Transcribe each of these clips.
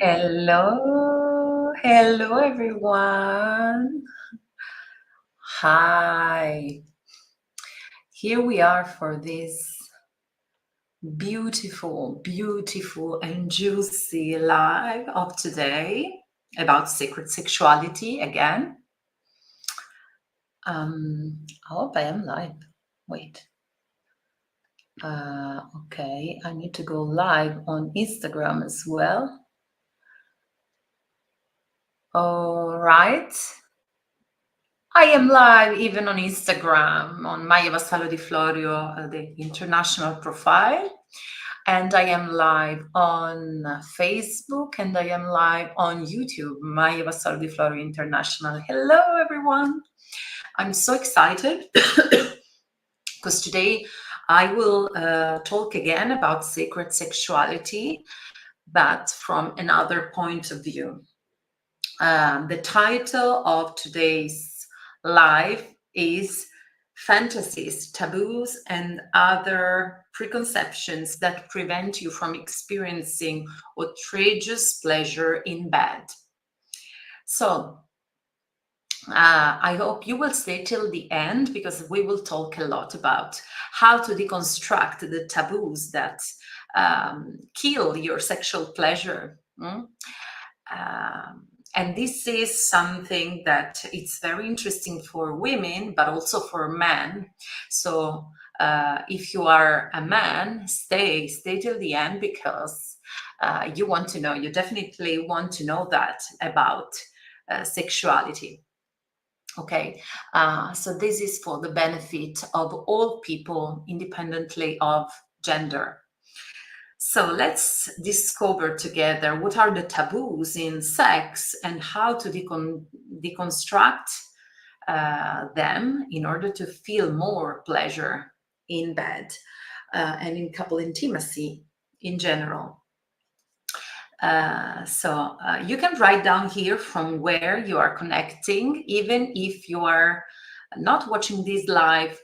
Hello everyone. Hi. Here we are for this beautiful and juicy live of today about sacred sexuality again. I hope I am live. Wait. Okay, I need to go live on Instagram as well. All right. I am live even on Instagram, on Maya Vassallo di Florio, the international profile. And I am live on Facebook and I am live on YouTube, Maya Vassallo di Florio International. Hello, everyone. I'm so excited because today I will talk again about sacred sexuality, but from another point of view. The title of today's live is Fantasies, Taboos, and Other Preconceptions That Prevent You from Experiencing Outrageous Pleasure in Bed. So, I hope you will stay till the end because we will talk a lot about how to deconstruct the taboos that kill your sexual pleasure. And this is something that it's very interesting for women, but also for men. So if you are a man, stay till the end because you want to know, you definitely want to know that about sexuality. Okay, so this is for the benefit of all people, independently of gender. So let's discover together what are the taboos in sex and how to deconstruct them in order to feel more pleasure in bed and in couple intimacy in general. So you can write down here from where you are connecting, even if you are not watching this live,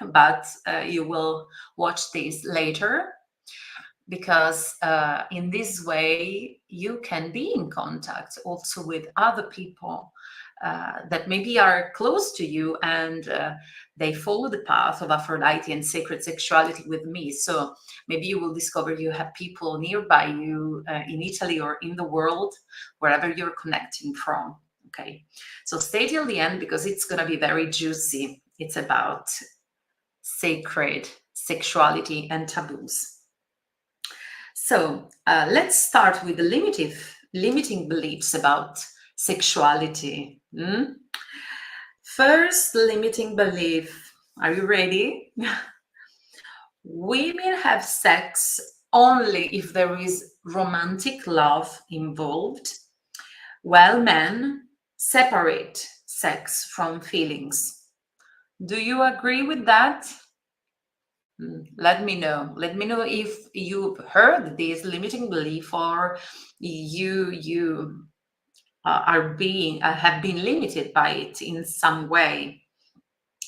but you will watch this later, because in this way you can be in contact also with other people that maybe are close to you and they follow the path of Aphrodite and sacred sexuality with me. So maybe you will discover you have people nearby you in Italy or in the world, wherever you're connecting from. Okay, so stay till the end because it's going to be very juicy. It's about sacred sexuality and taboos. So let's start with the limiting beliefs about sexuality. First limiting belief, are you ready? Women have sex only if there is romantic love involved, while men separate sex from feelings. Do you agree with that? Let me know. Let me know if you've heard this limiting belief or you are being have been limited by it in some way.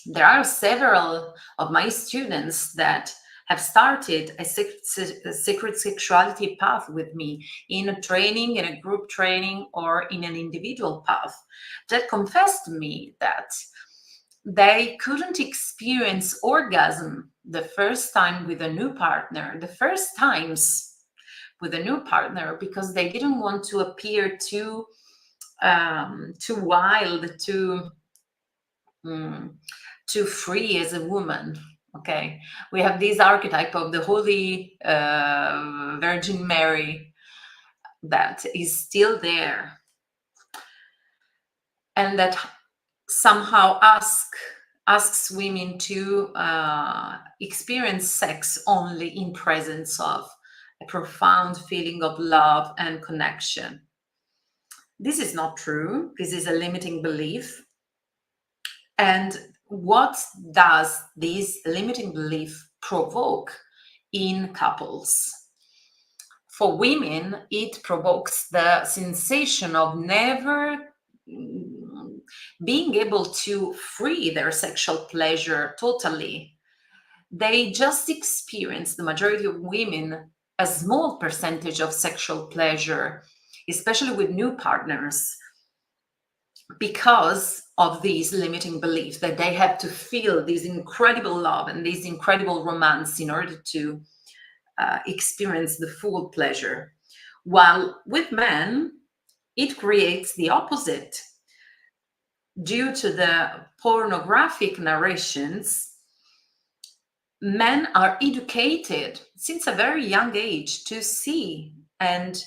There are several of my students that have started a sacred sexuality path with me in a training, in a group training, or in an individual path that confessed to me that they couldn't experience orgasm the first time with a new partner, the first times with a new partner, because they didn't want to appear too wild, too free as a woman. Okay, we have this archetype of the Holy Virgin Mary that is still there, and that somehow asks women to experience sex only in presence of a profound feeling of love and connection. This is not true. This is a limiting belief. And what does this limiting belief provoke in couples? For women, it provokes the sensation of never being able to free their sexual pleasure totally. They just experience, the majority of women a small percentage of sexual pleasure, especially with new partners, because of these limiting beliefs that they have to feel this incredible love and this incredible romance in order to experience the full pleasure. While with men, it creates the opposite. Due to the pornographic narrations, men are educated since a very young age to see and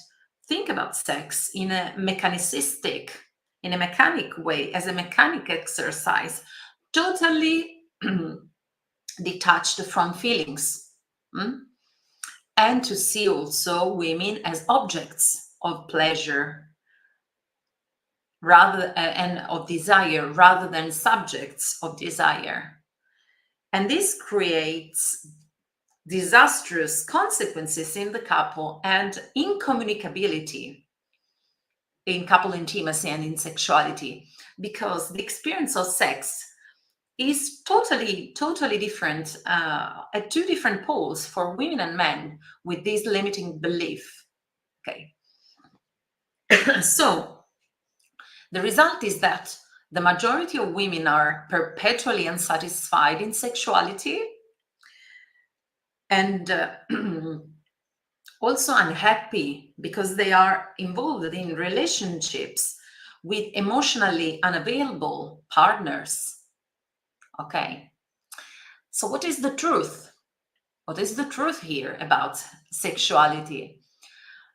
think about sex in a mechanic way, as a mechanic exercise, totally detached from feelings. And to see also women as objects of pleasure and of desire, rather than subjects of desire. And this creates disastrous consequences in the couple and incommunicability in couple intimacy and in sexuality, because the experience of sex is totally different at two different poles for women and men with this limiting belief. Okay. So the result is that the majority of women are perpetually unsatisfied in sexuality and also unhappy because they are involved in relationships with emotionally unavailable partners. Okay. So what is the truth? What is the truth here about sexuality?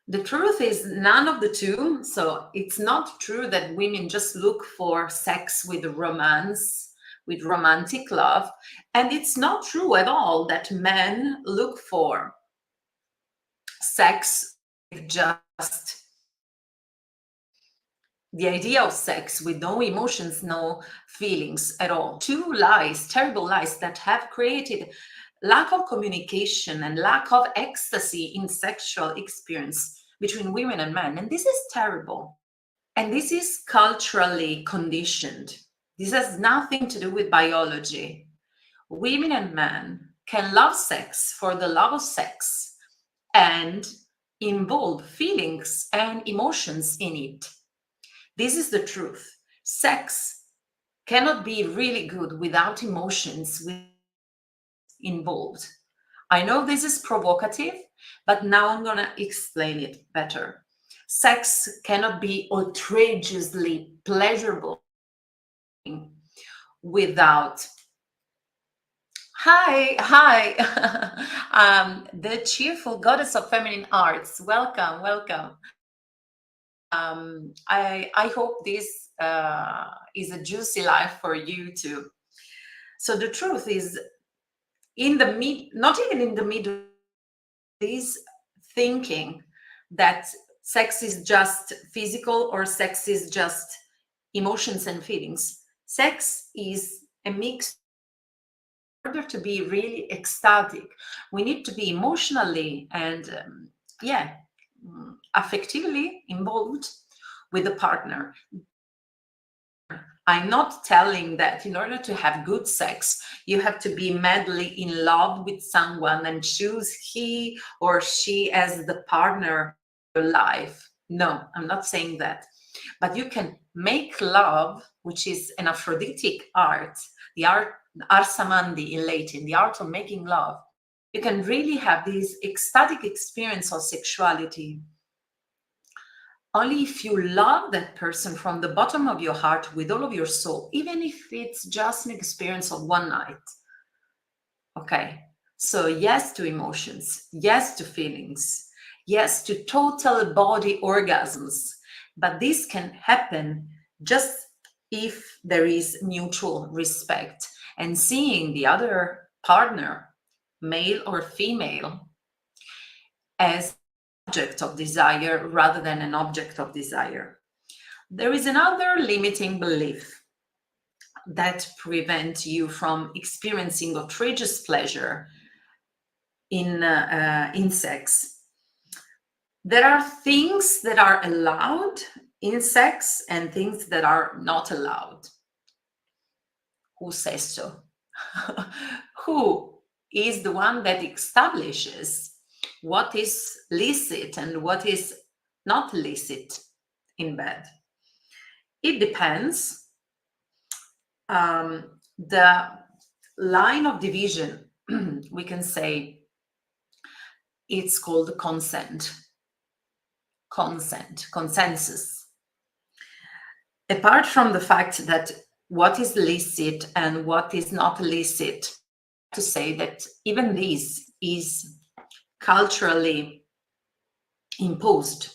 The truth is none of the two. So it's not true that women just look for sex with romance, with romantic love. And it's not true at all that men look for sex with just the idea of sex with no emotions, no feelings at all. Two lies, terrible lies that have created lack of communication and lack of ecstasy in sexual experience between women and men. And this is terrible. And this is culturally conditioned. This has nothing to do with biology. Women and men can love sex for the love of sex and involve feelings and emotions in it. This is the truth. Sex cannot be really good without emotions involved. I know this is provocative, but now I'm going to explain it better. Sex cannot be outrageously pleasurable without hi the cheerful goddess of feminine arts. Welcome. I hope this is a juicy life for you too. So the truth is, not even in the middle, is thinking that sex is just physical or sex is just emotions and feelings. Sex is a mix. In order to be really ecstatic, we need to be emotionally and affectively involved with the partner. I'm not telling that in order to have good sex, you have to be madly in love with someone and choose he or she as the partner of your life. No, I'm not saying that. But you can make love, which is an Aphrodisiac art, the art Arsamandi in Latin, the art of making love. You can really have this ecstatic experience of sexuality only if you love that person from the bottom of your heart with all of your soul, even if it's just an experience of one night. Okay, so yes to emotions, yes to feelings, yes to total body orgasms, but this can happen just if there is mutual respect and seeing the other partner, male or female, as object of desire rather than an object of desire. There is another limiting belief that prevents you from experiencing outrageous pleasure in sex. There are things that are allowed in sex and things that are not allowed. Who says so? Who is the one that establishes what is licit and what is not licit in bed. It depends. The line of division, we can say, it's called consensus. Apart from the fact that what is licit and what is not licit, to say that even this is culturally imposed,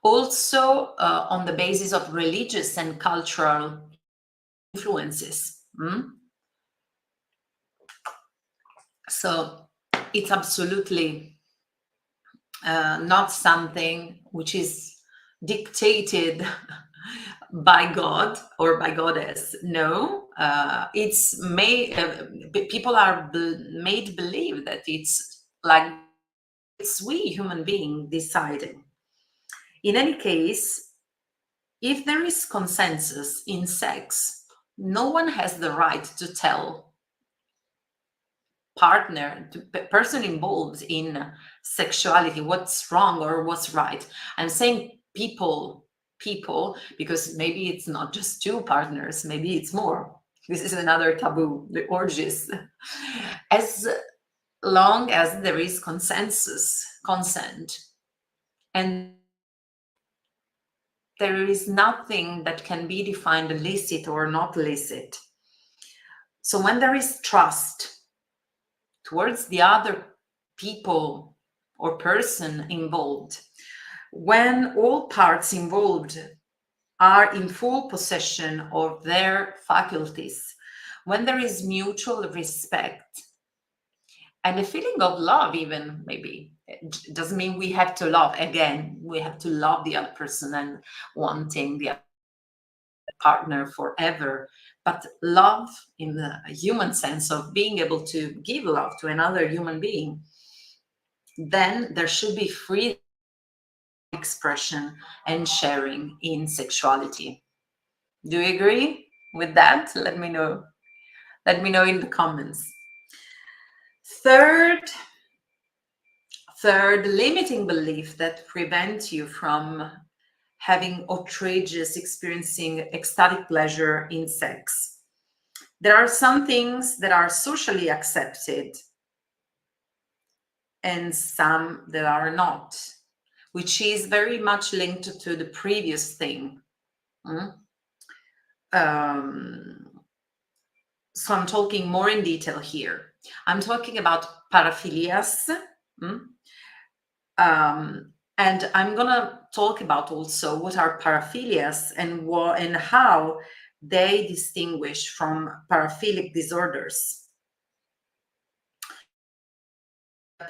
also on the basis of religious and cultural influences. So it's absolutely not something which is dictated by God or by goddess. No, it's made. People are made believe that it's like it's we human being deciding. In any case, if there is consensus in sex, no one has the right to tell person involved in sexuality what's wrong or what's right. I'm saying people, because maybe it's not just two partners, maybe it's more. This is another taboo, the orgies. As long as there is consent, and there is nothing that can be defined illicit or not illicit. So when there is trust towards the other people or person involved, when all parts involved are in full possession of their faculties, when there is mutual respect and a feeling of love, even, maybe it doesn't mean we have to love, again, we have to love the other person and wanting the partner forever, but love in the human sense of being able to give love to another human being, then there should be free expression and sharing in sexuality. Do you agree with that? Let me know in the comments. Third limiting belief that prevents you from having outrageous, experiencing ecstatic pleasure in sex. There are some things that are socially accepted and some that are not, which is very much linked to the previous thing. So I'm talking more in detail here. I'm talking about paraphilias. And I'm gonna talk about also what are paraphilias and how they distinguish from paraphilic disorders.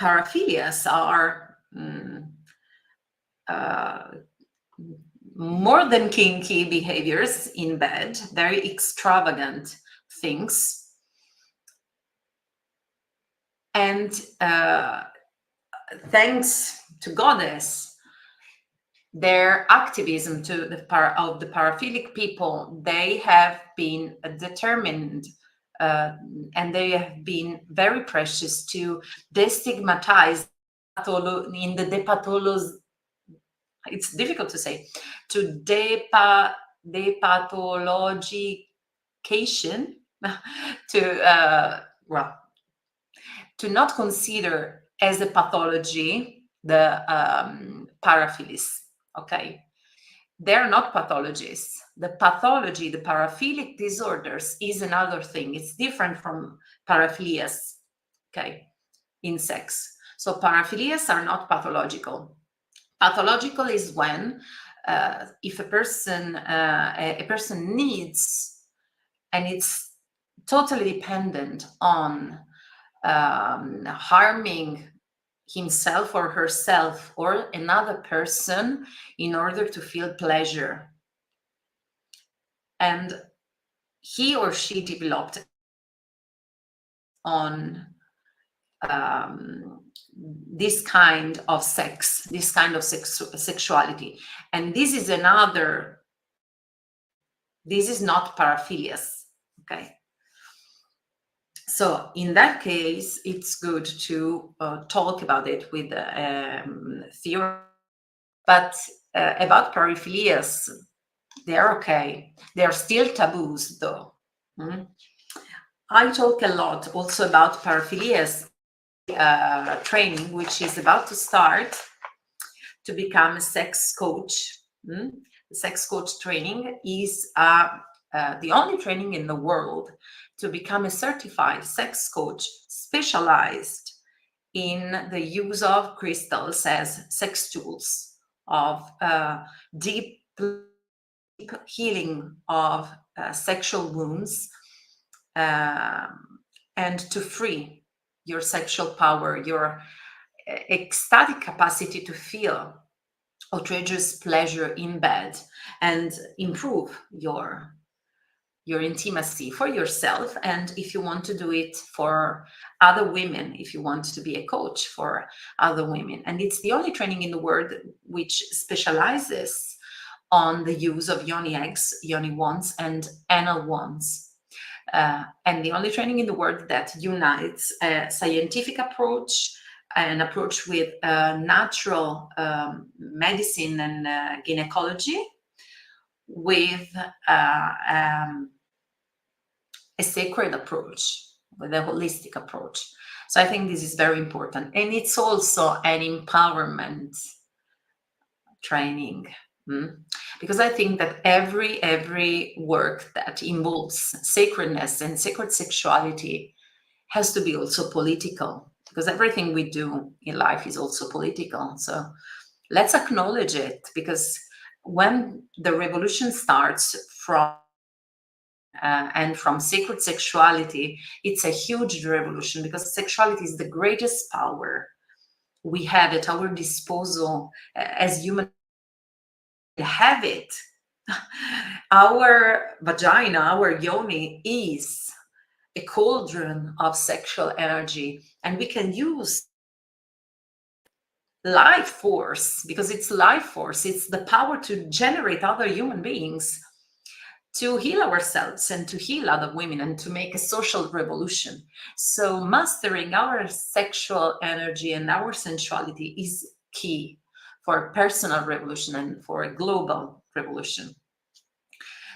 Paraphilias are more than kinky behaviors in bed, very extravagant things. And thanks to goddess, their activism of the paraphilic people, they have been determined and they have been very precious to destigmatize in the it's difficult to say, to depathologization, to not consider as a pathology the paraphilis. Okay, they're not pathologies. The pathology, the paraphilic disorders, is another thing. It's different from paraphilias, okay, in sex. So paraphilias are not pathological. Pathological is when if a person needs, and it's totally dependent on harming himself or herself or another person in order to feel pleasure. And he or she developed on this kind of sex, this kind of sexuality. And this is not paraphilias, okay? So in that case, it's good to talk about it with theory. But about paraphilias, they're okay. They're still taboos, though. Mm. I talk a lot also about paraphilias training, which is about to start, to become a sex coach. Mm. The sex coach training is the only training in the world to become a certified sex coach specialized in the use of crystals as sex tools, of deep healing of sexual wounds, and to free your sexual power, your ecstatic capacity to feel outrageous pleasure in bed, and improve your intimacy for yourself. And if you want to do it for other women, if you want to be a coach for other women. And it's the only training in the world which specializes on the use of yoni eggs, yoni wands, and anal wands. And the only training in the world that unites a scientific approach, an approach with natural medicine and gynecology, with a sacred approach, with a holistic approach. So I think this is very important. And it's also an empowerment training. Because I think that every work that involves sacredness and sacred sexuality has to be also political, because everything we do in life is also political. So let's acknowledge it, because when the revolution starts from and from sacred sexuality, it's a huge revolution, because sexuality is the greatest power we have at our disposal as human. Have it. Our vagina, our yoni, is a cauldron of sexual energy, and we can use life force, because it's life force, it's the power to generate other human beings, to heal ourselves and to heal other women, and to make a social revolution. So mastering our sexual energy and our sensuality is key for a personal revolution and for a global revolution.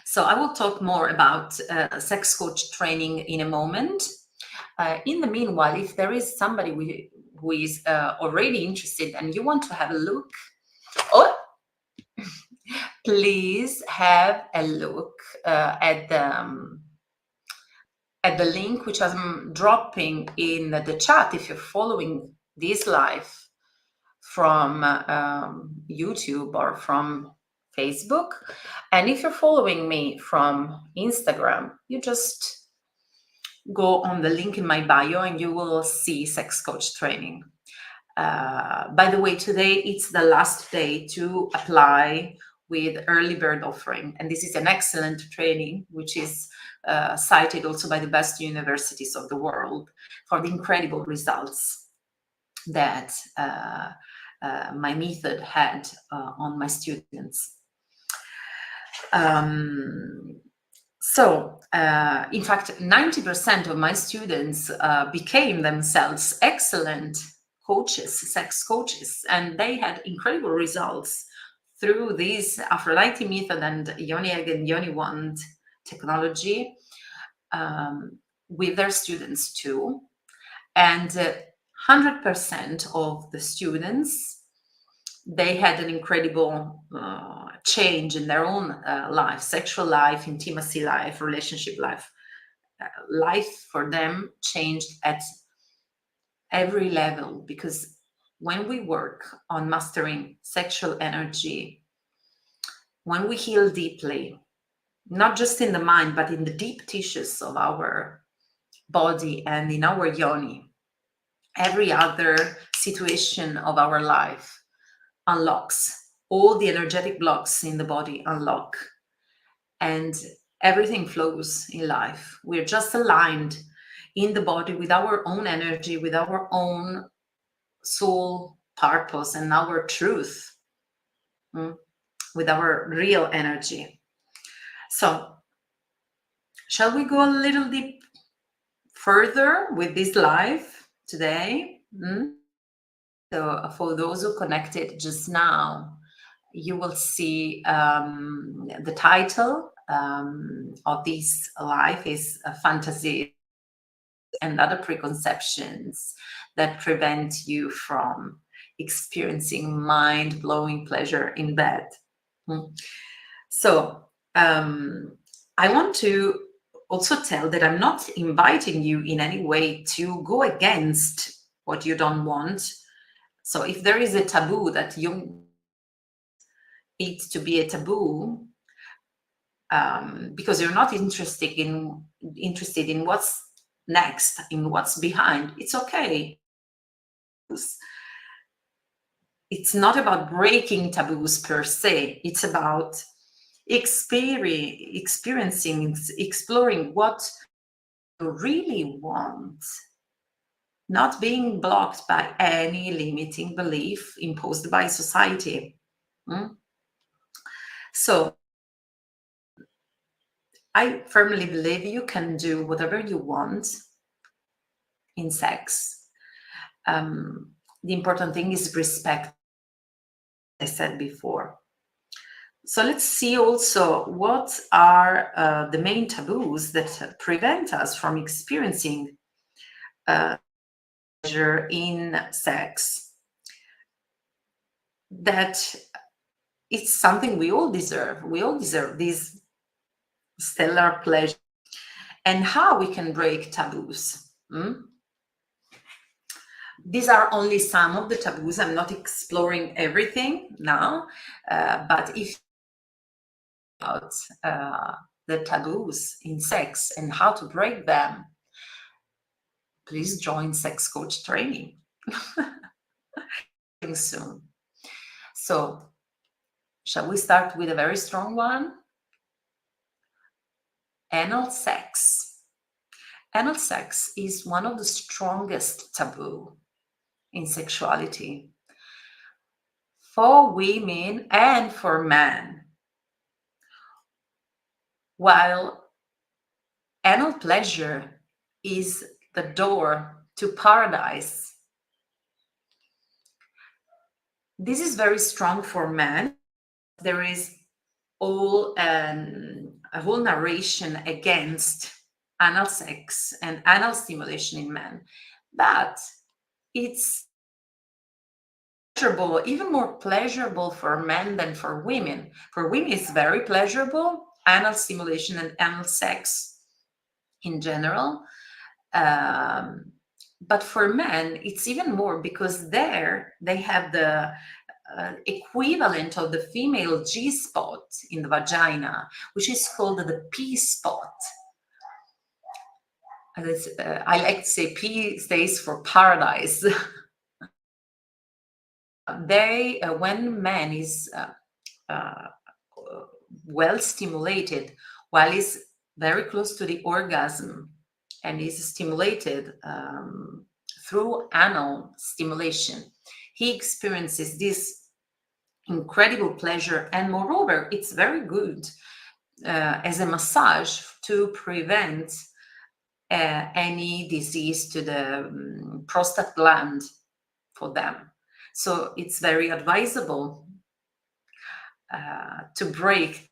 So I will talk more about sex coach training in a moment. In the meanwhile, if there is somebody who is already interested and you want to have a look, oh, please have a look at the link which I'm dropping in the chat if you're following this live from YouTube or from Facebook. And if you're following me from Instagram, you just go on the link in my bio and you will see sex coach training. By the way, today it's the last day to apply with early bird offering, and this is an excellent training which is cited also by the best universities of the world for the incredible results that my method had on my students. So, in fact, 90% of my students became themselves excellent coaches, sex coaches, and they had incredible results through this Aphrodite method and yoni egg and yoni wand technology with their students too. And 100% of the students, they had an incredible change in their own life, sexual life, intimacy life, relationship life. Life for them changed at every level, because when we work on mastering sexual energy, when we heal deeply, not just in the mind, but in the deep tissues of our body and in our yoni, every other situation of our life unlocks. All the energetic blocks in the body unlock, and everything flows in life. We're just aligned in the body with our own energy, with our own soul purpose and our truth, with our real energy. So shall we go a little deep further with this live today. So for those who connected just now, you will see the title of this live is Fantasies and Other Preconceptions that prevent you from experiencing mind-blowing pleasure in bed. So I want to also tell that I'm not inviting you in any way to go against what you don't want. So if there is a taboo that you need to be a taboo, because you're not interested in what's next, in what's behind, it's okay. It's not about breaking taboos per se. It's about experiencing, exploring what you really want, not being blocked by any limiting belief imposed by society. So I firmly believe you can do whatever you want in sex. The important thing is respect, as I said before. So let's see also what are the main taboos that prevent us from experiencing pleasure in sex. That it's something we all deserve. We all deserve this stellar pleasure. And how we can break taboos. These are only some of the taboos. I'm not exploring everything now, but if about the taboos in sex and how to break them, please join sex coach training soon. So shall we start with a very strong one? Anal sex. Anal sex is one of the strongest taboo in sexuality for women and for men. While anal pleasure is the door to paradise, this is very strong for men. There is a whole narration against anal sex and anal stimulation in men, but it's pleasurable, even more pleasurable for men than for women. For women, it's very pleasurable, anal stimulation and anal sex in general. But for men, it's even more because there they have the equivalent of the female G-spot in the vagina, which is called the P-spot. I like to say P stays for paradise. When man is well stimulated, while he's very close to the orgasm and is stimulated through anal stimulation, he experiences this incredible pleasure, and moreover, it's very good as a massage to prevent any disease to the prostate gland for them. So it's very advisable to break.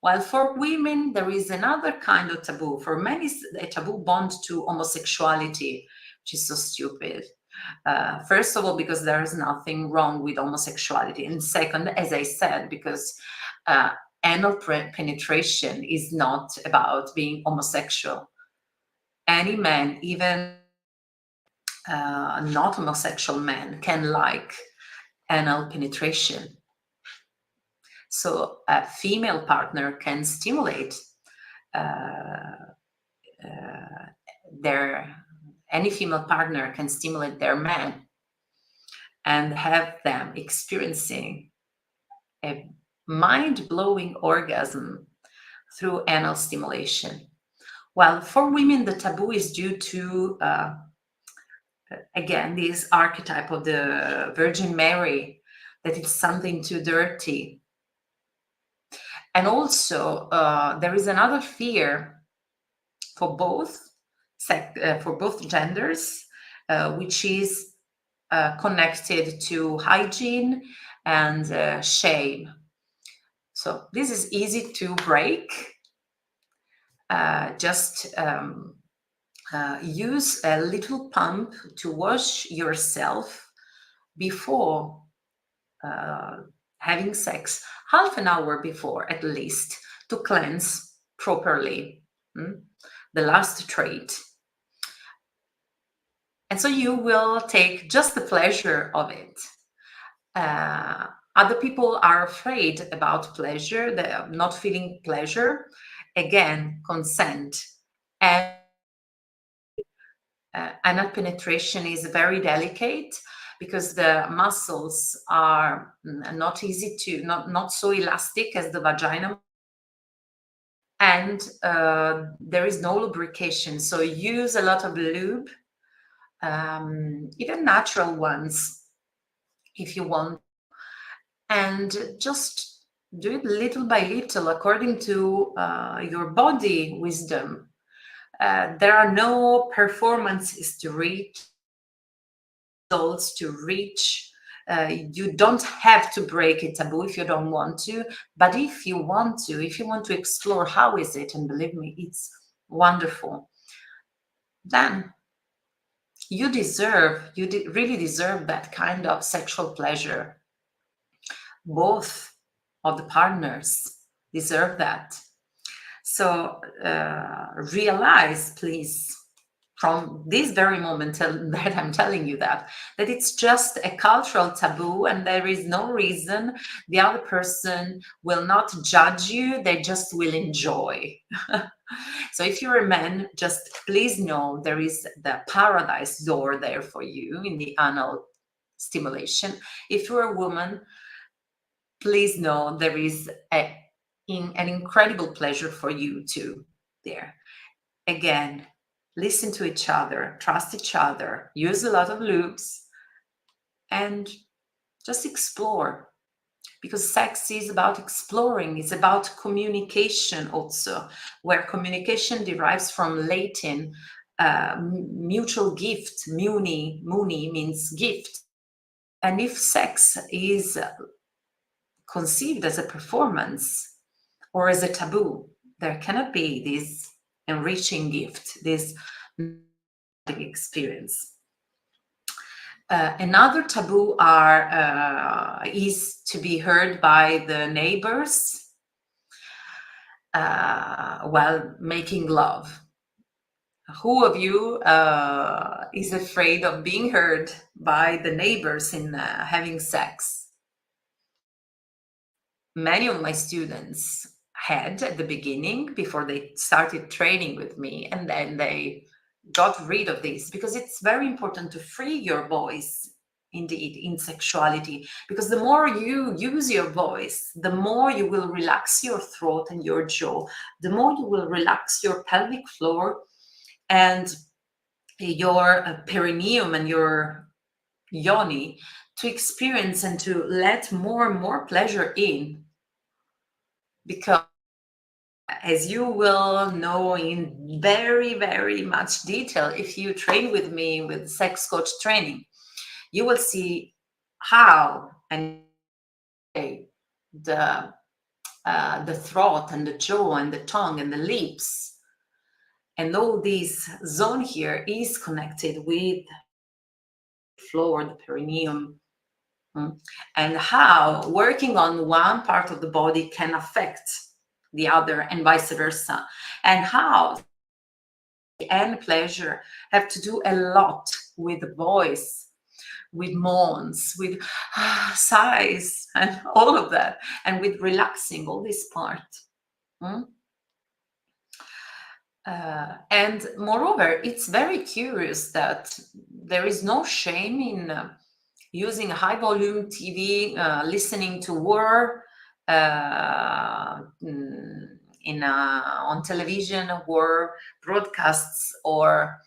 While for women, there is another kind of taboo. For men, it's a taboo bond to homosexuality, which is so stupid. First of all, because there is nothing wrong with homosexuality. And second, as I said, because anal penetration is not about being homosexual. Any man, even not homosexual men, can like anal penetration. So a female partner can stimulate any female partner can stimulate their man and have them experiencing a mind-blowing orgasm through anal stimulation. While for women, the taboo is due to, again, this archetype of the Virgin Mary, that it's something too dirty. And also, there is another fear for both for both genders, which is connected to hygiene and shame. So this is easy to break. Just use a little pump to wash yourself before having sex, half an hour before at least, to cleanse properly. The last trait. And so you will take just the pleasure of it. Other people are afraid about pleasure, they're not feeling pleasure. Again, consent. And anal penetration is very delicate because the muscles are not easy to, not so elastic as the vagina. And there is no lubrication. So use a lot of lube, even natural ones, if you want. And just do it little by little according to your body wisdom. There are no performances to reach, results to reach. You don't have to break a taboo if you don't want to, but if you want to explore how is it, and believe me, it's wonderful, then you really deserve that kind of sexual pleasure. Both of the partners deserve that. So realize, please, from this very moment that I'm telling you that it's just a cultural taboo, and there is no reason the other person will not judge you, they just will enjoy. So if you're a man, just please know there is the paradise door there for you in the anal stimulation. If you're a woman, please know there is an incredible pleasure for you too there. Again, listen to each other, trust each other, use a lot of loops, and just explore. Because sex is about exploring, it's about communication also, where communication derives from Latin mutual gift. Muni means gift. And if sex is conceived as a performance or as a taboo, there cannot be this enriching gift, this experience. Another taboo is to be heard by the neighbors while making love. Who of you is afraid of being heard by the neighbors in having sex? Many of my students had at the beginning, before they started training with me, and then they got rid of this, because it's very important to free your voice indeed in sexuality, because the more you use your voice, the more you will relax your throat and your jaw, the more you will relax your pelvic floor and your perineum and your yoni, to experience and to let more and more pleasure in. Because as you will know in very, very much detail, if you train with me with sex coach training, you will see how and the throat and the jaw and the tongue and the lips and all this zone here is connected with the floor, the perineum, and how working on one part of the body can affect the other and vice versa, and how and pleasure have to do a lot with voice, with moans, with sighs, and all of that, and with relaxing all this part. And moreover, it's very curious that there is no shame in using high volume TV, listening to war on television, war broadcasts, or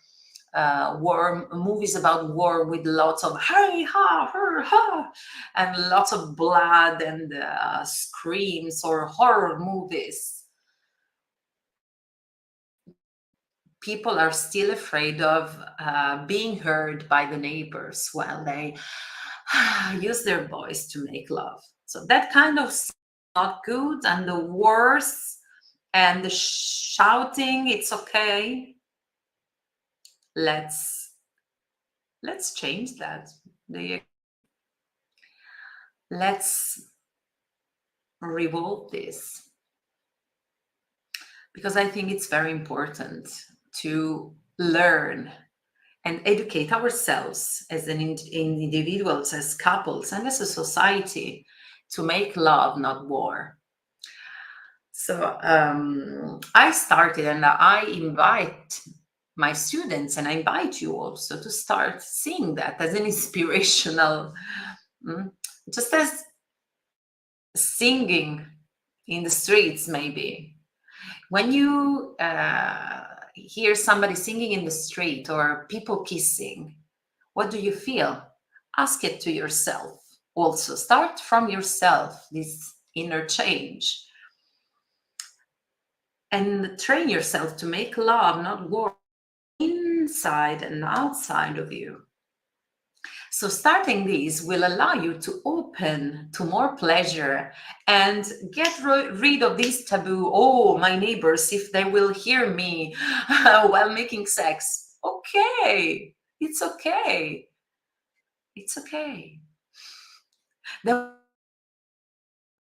war movies about war with lots of hey ha her ha and lots of blood and screams, or horror movies. people are still afraid of being heard by the neighbors while they use their voice to make love. So that kind of not good, and the worse, and the shouting, it's okay. Let's change that. Let's revolt this, because I think it's very important to learn and educate ourselves as individuals, as couples, and as a society to make love, not war. So I started, and I invite my students, and I invite you also to start seeing that as an inspirational, just as singing in the streets, maybe. When you hear somebody singing in the street or people kissing, what do you feel? Ask it to yourself also. Start from yourself, this inner change. And train yourself to make love, not war, inside and outside of you. So starting this will allow you to open to more pleasure and get rid of this taboo. Oh, my neighbors, if they will hear me while making sex. Okay, it's okay. It's okay.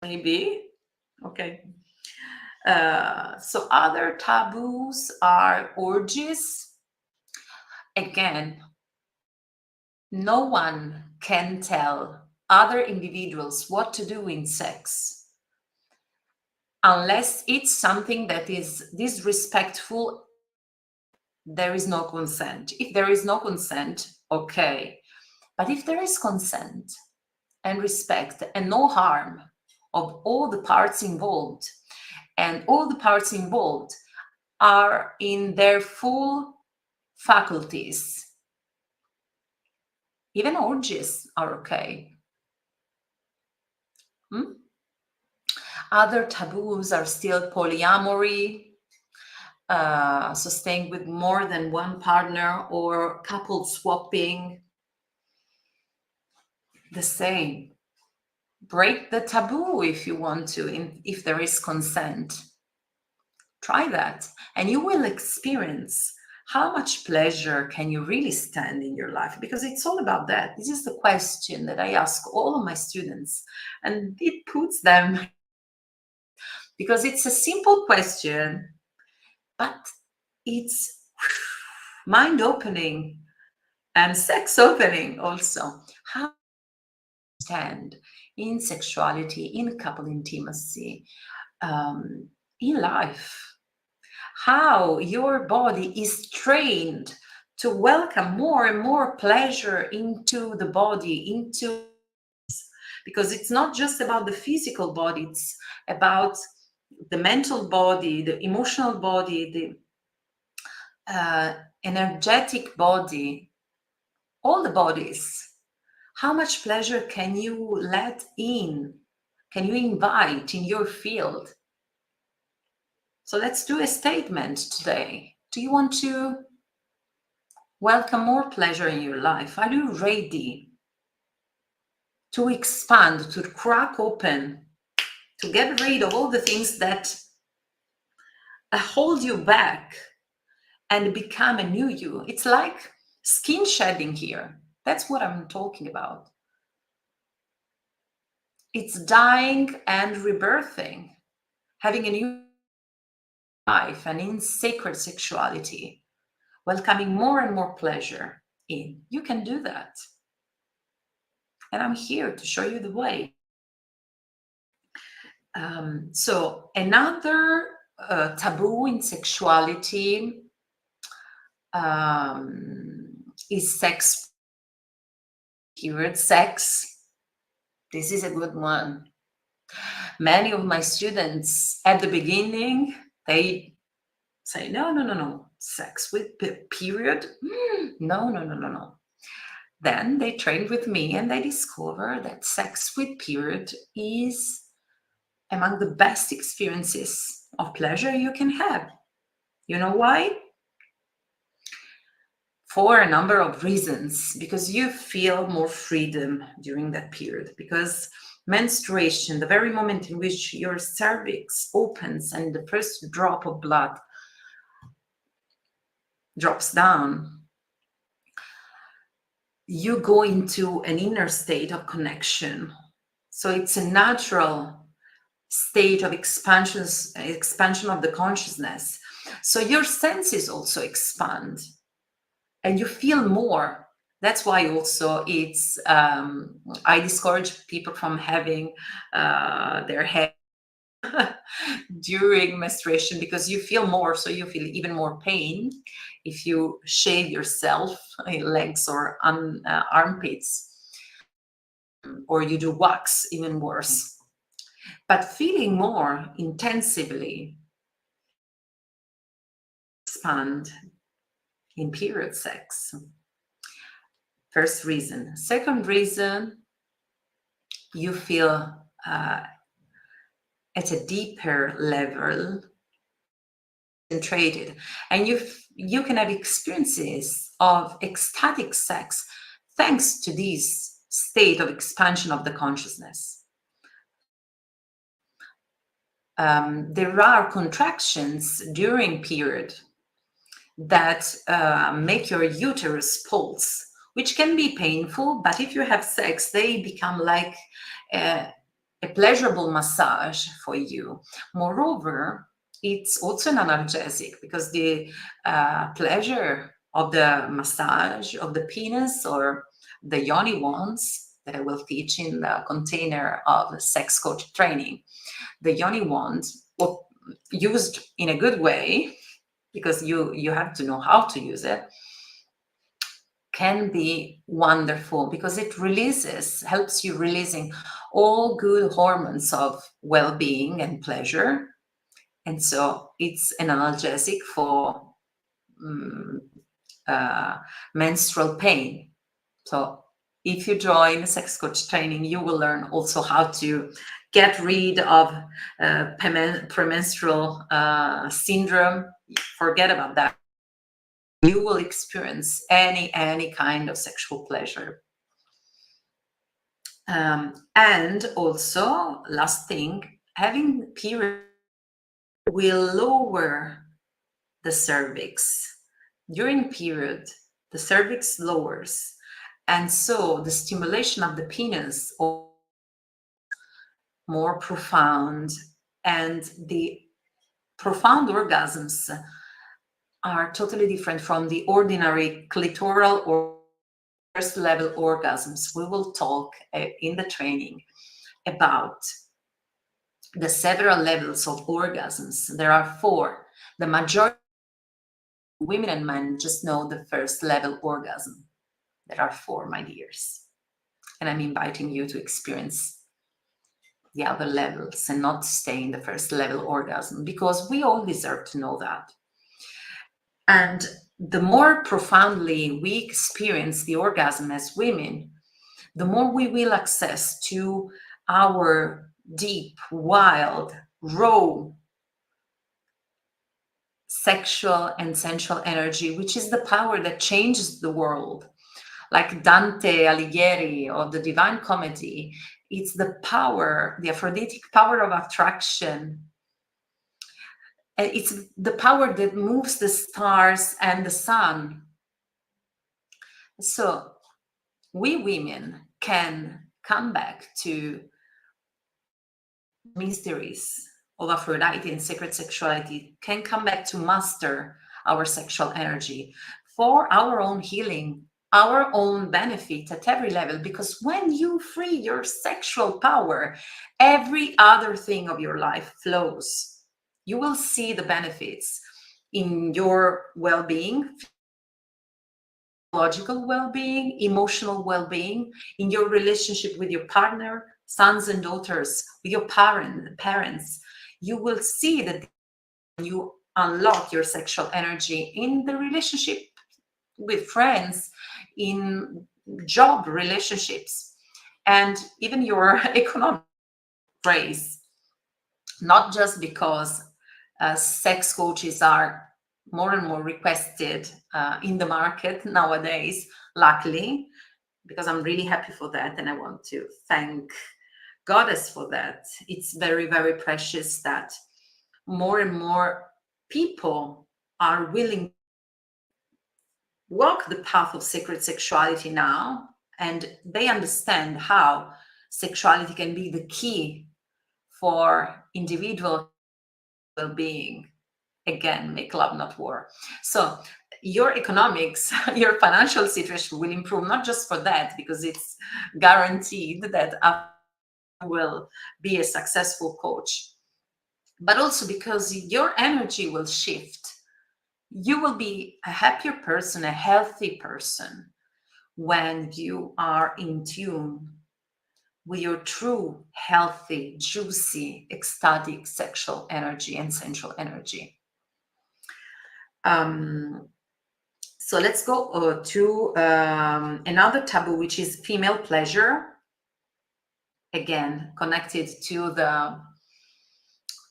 Maybe. Okay. So other taboos are orgies. Again, no one can tell other individuals what to do in sex unless it's something that is disrespectful. There is no consent. If there is no consent, okay. But if there is consent and respect and no harm of all the parts involved, and all the parts involved are in their full faculties, even orgies are okay. Other taboos are still polyamory, so staying with more than one partner, or couple swapping. The same. Break the taboo if you want to, if there is consent. Try that, and you will experience how much pleasure can you really stand in your life, because it's all about that. This is the question that I ask all of my students, and it puts them, because it's a simple question, but it's mind-opening and sex-opening also. How to stand in sexuality, in couple intimacy, in life. How your body is trained to welcome more and more pleasure into the body, because it's not just about the physical body, it's about the mental body, the emotional body, the energetic body, all the bodies. How much pleasure can you let in? Can you invite in your field? So let's do a statement today. Do you want to welcome more pleasure in your life? Are you ready to expand, to crack open, to get rid of all the things that hold you back and become a new you? It's like skin shedding here. That's what I'm talking about. It's dying and rebirthing, having a new life and in sacred sexuality, welcoming more and more pleasure in. You can do that. And I'm here to show you the way. So another taboo in sexuality is sex, period sex. This is a good one. Many of my students at the beginning, they say, no, sex with period? No. Then they train with me and they discover that sex with period is among the best experiences of pleasure you can have. You know why? for a number of reasons, because you feel more freedom during that period, because menstruation, the very moment in which your cervix opens and the first drop of blood drops down, you go into an inner state of connection. So it's a natural state of expansion of the consciousness. So your senses also expand and you feel more. That's why also it's, I discourage people from having their hair during menstruation, because you feel more, so you feel even more pain if you shave yourself, legs or armpits, or you do wax, even worse. But feeling more intensively expand in period sex. First reason. Second reason, you feel at a deeper level concentrated, and you can have experiences of ecstatic sex thanks to this state of expansion of the consciousness. There are contractions during period that make your uterus pulse, which can be painful, but if you have sex, they become like a pleasurable massage for you. Moreover, it's also an analgesic, because the pleasure of the massage of the penis or the yoni wands that I will teach in the container of sex coach training, the yoni wand, used in a good way, because you have to know how to use it, can be wonderful, because it helps you releasing all good hormones of well-being and pleasure. And so it's an analgesic for menstrual pain. So if you join sex coach training, you will learn also how to get rid of premenstrual syndrome. Forget about that. You will experience any kind of sexual pleasure. And also, last thing, having period will lower the cervix. During period, the cervix lowers, and so the stimulation of the penis more profound, and the profound orgasms are totally different from the ordinary clitoral or first level orgasms. We will talk in the training about the several levels of orgasms. There are 4. The majority of women and men just know the first level orgasm. There are 4, my dears. And I'm inviting you to experience the other levels and not stay in the first level orgasm, because we all deserve to know that. And the more profoundly we experience the orgasm as women, the more we will access to our deep, wild, raw sexual and sensual energy, which is the power that changes the world. Like Dante Alighieri of the Divine Comedy, it's the power, the Aphroditic power of attraction. It's the power that moves the stars and the sun. So we women can come back to mysteries of Aphrodite and sacred sexuality, can come back to master our sexual energy for our own healing, our own benefit at every level. Because when you free your sexual power, every other thing of your life flows. You will see the benefits in your well-being, physiological well-being, emotional well-being, in your relationship with your partner, sons and daughters, with your parents. You will see that you unlock your sexual energy in the relationship with friends, in job relationships, and even your economic raise. Not just because sex coaches are more and more requested in the market nowadays, luckily, because I'm really happy for that, and I want to thank Goddess for that. It's very, very precious that more and more people are willing to walk the path of sacred sexuality now, and they understand how sexuality can be the key for individual well-being. Again, make love, not war. So your economics, your financial situation will improve, not just for that, because it's guaranteed that you will be a successful coach, but also because your energy will shift. You will be a happier person, a healthy person, when you are in tune with your true, healthy, juicy, ecstatic sexual energy and sensual energy. So let's go to another taboo, which is female pleasure. Again, connected to the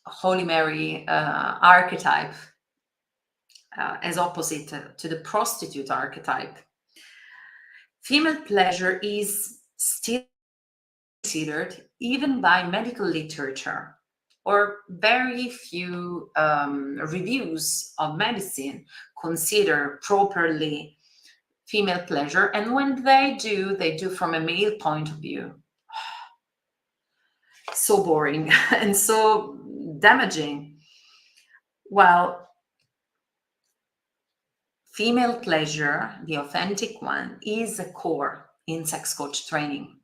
Holy Mary archetype, as opposite to the prostitute archetype. Female pleasure is still considered, even by medical literature, or very few reviews of medicine consider properly female pleasure. And when they do from a male point of view. So boring and so damaging. Well, female pleasure, the authentic one, is a core in sex coach training.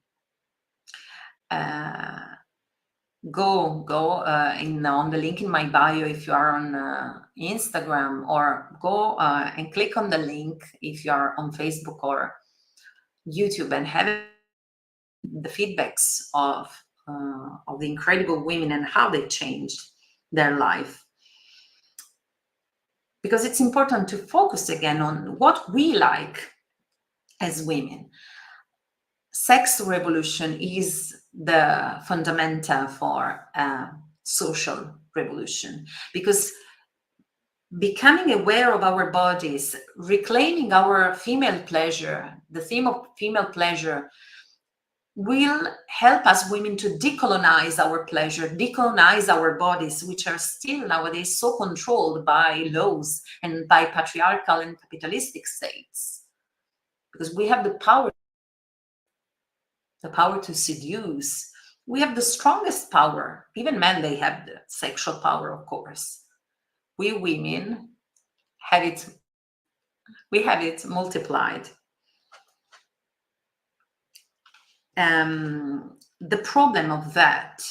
Go on the link in my bio if you are on Instagram, or go and click on the link if you are on Facebook or YouTube, and have the feedbacks of the incredible women and how they changed their life. Because it's important to focus again on what we like as women. Sex revolution is the fundamental for social revolution, because becoming aware of our bodies, reclaiming our female pleasure, the theme of female pleasure, will help us women to decolonize our pleasure, decolonize our bodies, which are still nowadays so controlled by laws and by patriarchal and capitalistic states. Because we have the power to seduce. We have the strongest power. Even men, they have the sexual power, of course. We women have it. We have it multiplied. The problem of that,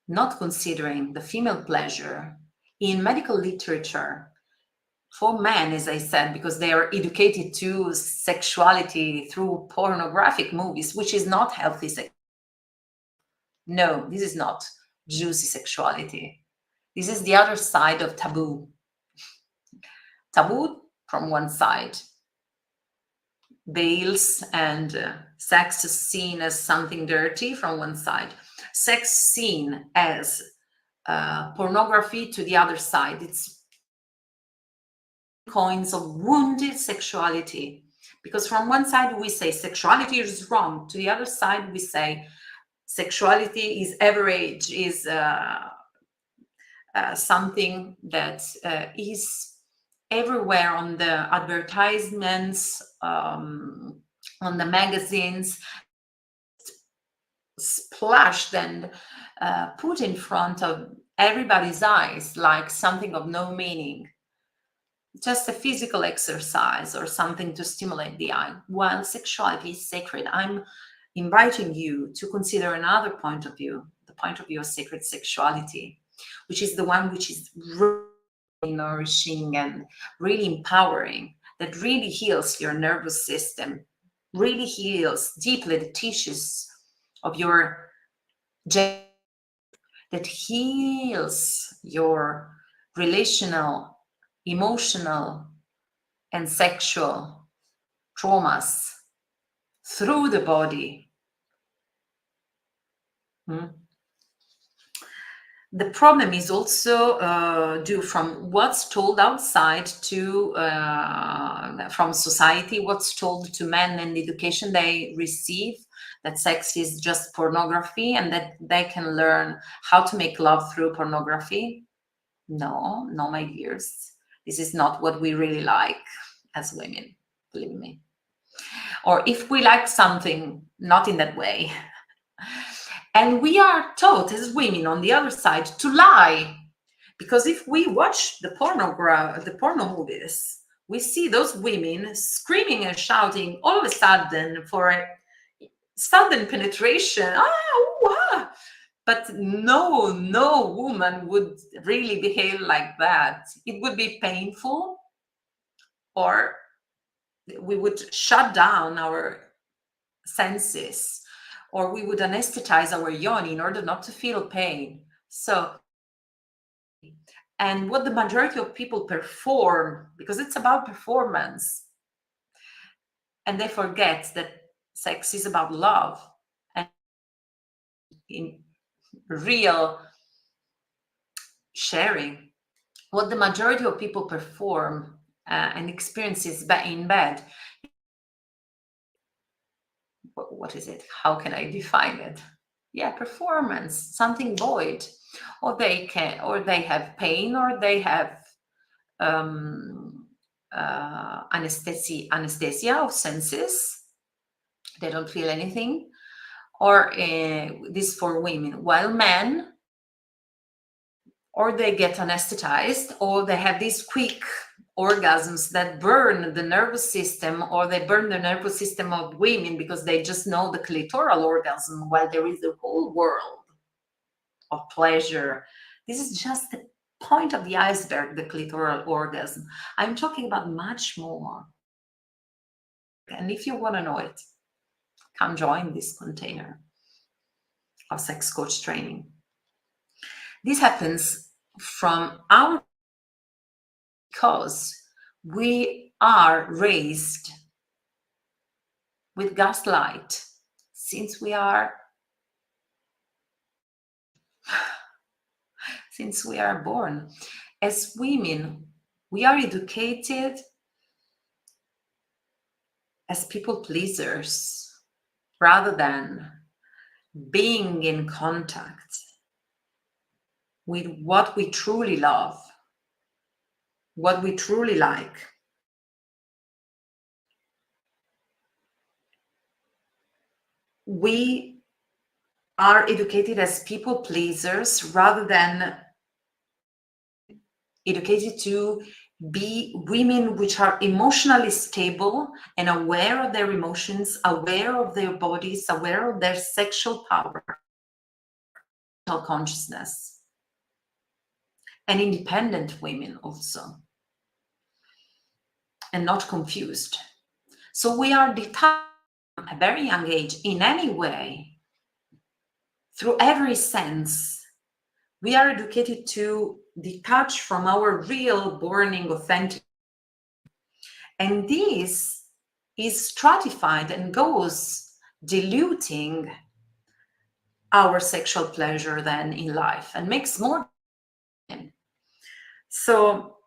not considering the female pleasure in medical literature for men, as I said, because they are educated to sexuality through pornographic movies, which is not healthy sex. No, this is not juicy sexuality. This is the other side of taboo. Taboo from one side, veils and sex seen as something dirty from one side, sex seen as pornography to the other side. It's coins of wounded sexuality, because from one side we say sexuality is wrong, to the other side we say sexuality is average, is something that is everywhere on the advertisements, on the magazines, splashed and put in front of everybody's eyes like something of no meaning, just a physical exercise or something to stimulate the eye. While sexuality is sacred, I'm inviting you to consider another point of view, the point of view of sacred sexuality, which is the one which is really nourishing and really empowering, that really heals your nervous system, really heals deeply the tissues of your that heals your relational, emotional, and sexual traumas through the body. The problem is also due from what's told outside to from society, what's told to men and the education they receive, that sex is just pornography and that they can learn how to make love through pornography. No, no, my dears, this is not what we really like as women, believe me. Or if we like something, not in that way. And we are taught as women on the other side to lie, because if we watch the porno movies, we see those women screaming and shouting all of a sudden for a sudden penetration. But no woman would really behave like that. It would be painful, or we would shut down our senses, or we would anesthetize our yoni in order not to feel pain. So, and what the majority of people perform, because it's about performance, and they forget that sex is about love and in real sharing. What the majority of people perform and experiences in bed, what is it? How can I define it? Yeah, performance, something void, or they have pain, or they have anesthesia of senses. They don't feel anything, or this for women. While men, or they get anesthetized, or they have these quick orgasms that burn the nervous system, or they burn the nervous system of women because they just know the clitoral orgasm, while there is a whole world of pleasure. This is just the point of the iceberg, the clitoral orgasm. I'm talking about much more. And if you want to know it, come join this container of sex coach training. This happens from our, because we are raised with gaslight since we are born. As women, we are educated as people pleasers rather than being in contact with what we truly love, what we truly like. We are educated as people pleasers rather than educated to be women which are emotionally stable and aware of their emotions, aware of their bodies, aware of their sexual power, consciousness, and independent women also, and not confused. So we are detached from a very young age in any way, through every sense. We are educated to detach from our real, burning, authentic. And this is stratified and goes diluting our sexual pleasure then in life and makes more. So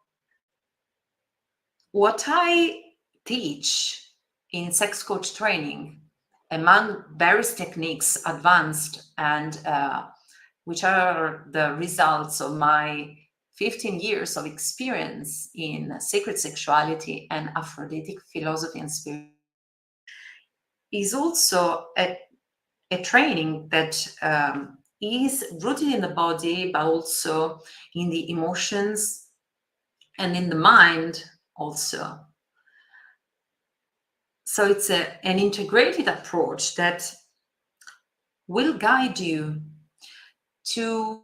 what I teach in sex coach training, among various techniques, advanced and which are the results of my 15 years of experience in sacred sexuality and Aphroditic philosophy and spirit, is also a training that is rooted in the body, but also in the emotions and in the mind also. So it's an integrated approach that will guide you to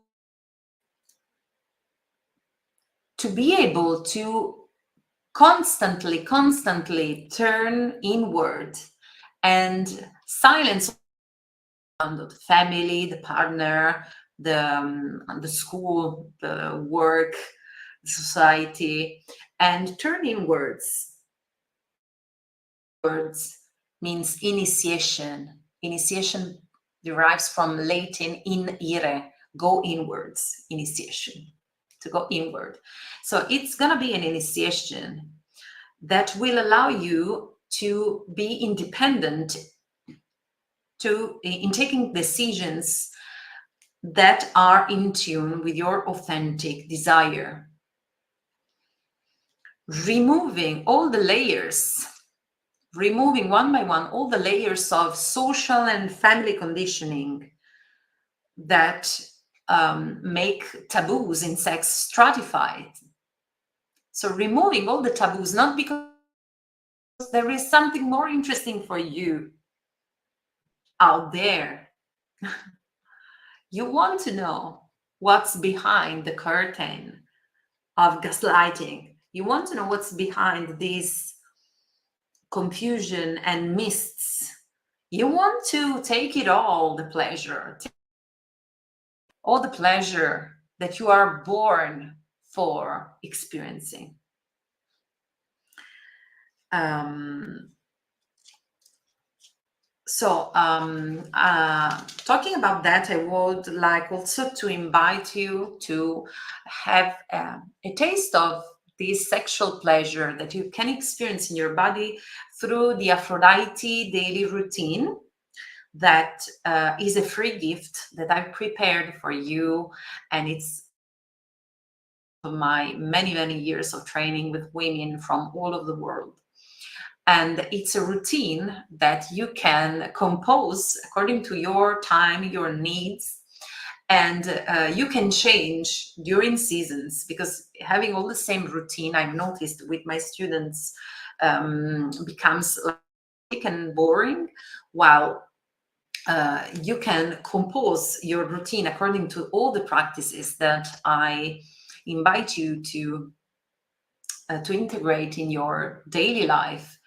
be able to constantly turn inward and silence the family, the partner, the school, the work, the society, and turn inwards. Words means initiation. Initiation derives from Latin in ire, go inwards initiation, to go inward. So it's going to be an initiation that will allow you to be independent in taking decisions that are in tune with your authentic desire. Removing all the layers, removing one by one all the layers of social and family conditioning that make taboos in sex stratified. So removing all the taboos, not because there is something more interesting for you out there. You want to know what's behind the curtain of gaslighting. You want to know what's behind this confusion and mists. You want to take it all, the pleasure, all the pleasure that you are born for experiencing. Talking about that, I would like also to invite you to have a taste of this sexual pleasure that you can experience in your body through the Aphrodite daily routine. That is a free gift that I've prepared for you, and it's my many years of training with women from all over the world. And it's a routine that you can compose according to your time, your needs, and you can change during seasons, because having all the same routine, I've noticed with my students, becomes like and boring, while you can compose your routine according to all the practices that I invite you to integrate in your daily life.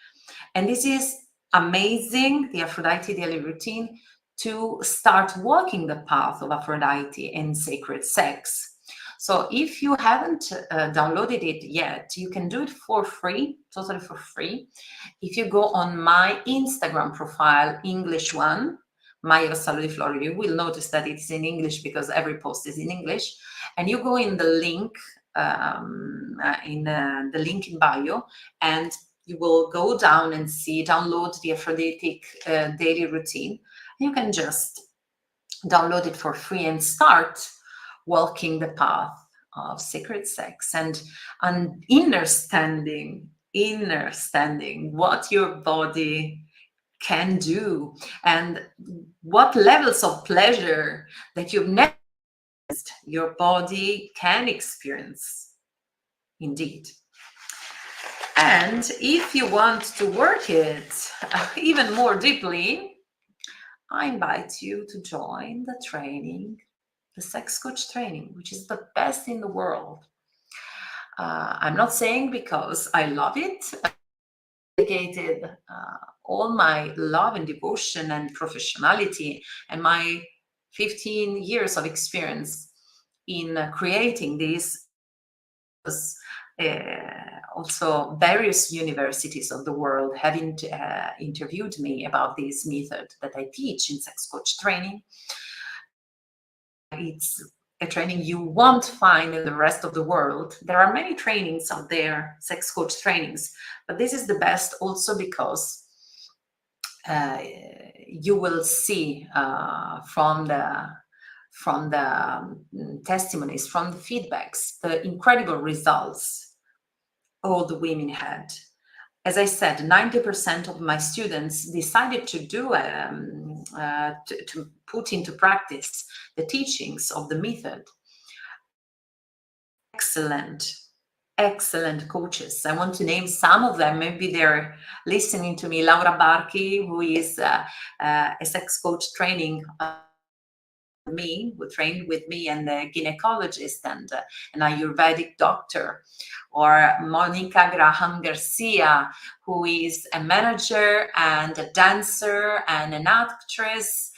And this is amazing, the Aphrodite daily routine, to start walking the path of Aphrodite and sacred sex. So if you haven't downloaded it yet, you can do it for free, totally for free. If you go on my Instagram profile, English one, Maya Vassallo di Florio, you will notice that it's in English because every post is in English. And you go in the link, the link in bio, and you will go down and download the Aphrodite daily routine. You can just download it for free and start walking the path of sacred sex and understanding what your body can do and what levels of pleasure that you've never your body can experience. Indeed. And if you want to work it even more deeply, I invite you to join the training, the sex coach training, which is the best in the world. I'm not saying because I love it. I dedicated all my love and devotion and professionality and my 15 years of experience in creating this. Also, various universities of the world have interviewed me about this method that I teach in sex coach training. It's a training you won't find in the rest of the world. There are many trainings out there, sex coach trainings, but this is the best also because you will see from the testimonies, from the feedbacks, the incredible results all the women had. As I said, 90% of my students decided to do to put into practice the teachings of the method. Excellent coaches. I want to name some of them. Maybe they're listening to me. Laura Barchi, who is a sex coach training who trained with me, and a gynecologist and an Ayurvedic doctor, or Monica Graham Garcia, who is a manager and a dancer and an actress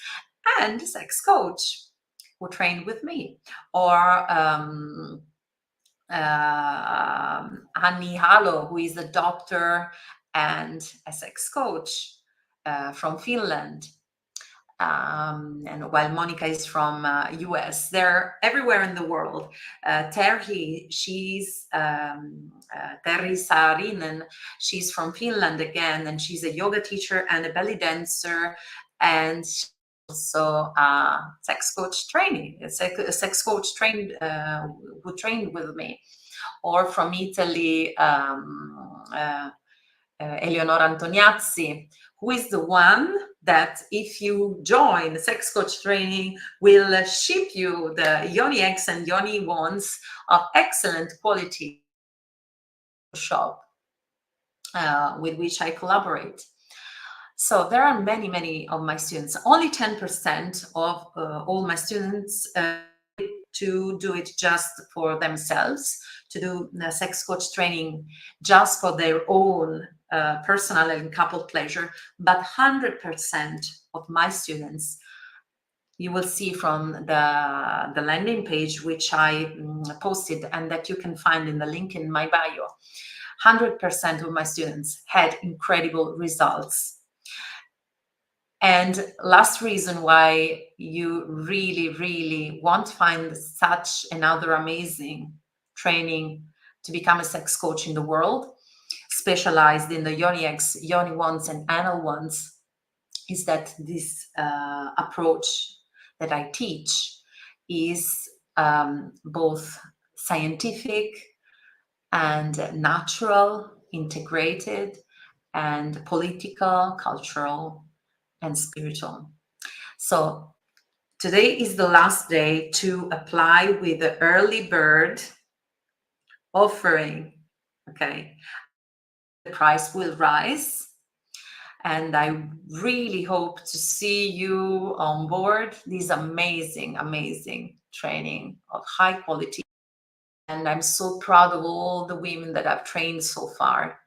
and a sex coach who trained with me, or Annie Halo, who is a doctor and a sex coach from Finland. And while Monica is from US, they're everywhere in the world. Terhi, Terhi Saarinen, she's from Finland again, and she's a yoga teacher and a belly dancer, and also sex coach training, a sex coach trained who trained with me. Or from Italy, Eleonora Antoniazzi, who is the one that, if you join the sex coach training, will ship you the Yoni X and Yoni Wands of excellent quality shop with which I collaborate. So there are many, many of my students. Only 10% of all my students to do it just for themselves, to do the sex coach training just for their own personal and couple pleasure. But 100% of my students, you will see from the landing page, which I posted and that you can find in the link in my bio, 100% of my students had incredible results. And last reason why you really, really want to find such another amazing training to become a sex coach in the world, specialized in the Yoni X, Yoni Wands, and Anal Wands, is that this approach that I teach is both scientific and natural, integrated, and political, cultural, and spiritual. So today is the last day to apply with the early bird offering. Okay, the price will rise, and I really hope to see you on board this amazing, amazing training of high quality. And I'm so proud of all the women that I've trained so far.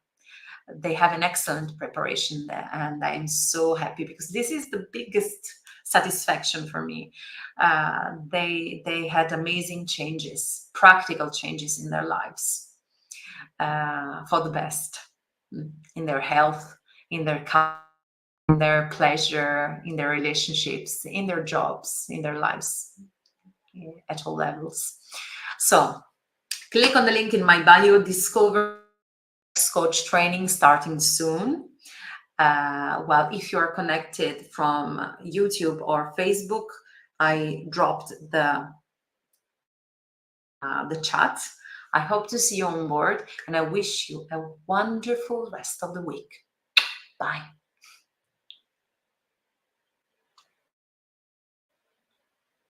They have an excellent preparation there, and I'm so happy because this is the biggest satisfaction for me. They had amazing changes, practical changes in their lives for the best, in their health, in their pleasure, in their relationships, in their jobs, in their lives, at all levels. So click on the link in my bio, discover coach training starting soon. Well, if you're connected from YouTube or Facebook, I dropped the chat. I hope to see you on board, and I wish you a wonderful rest of the week. Bye.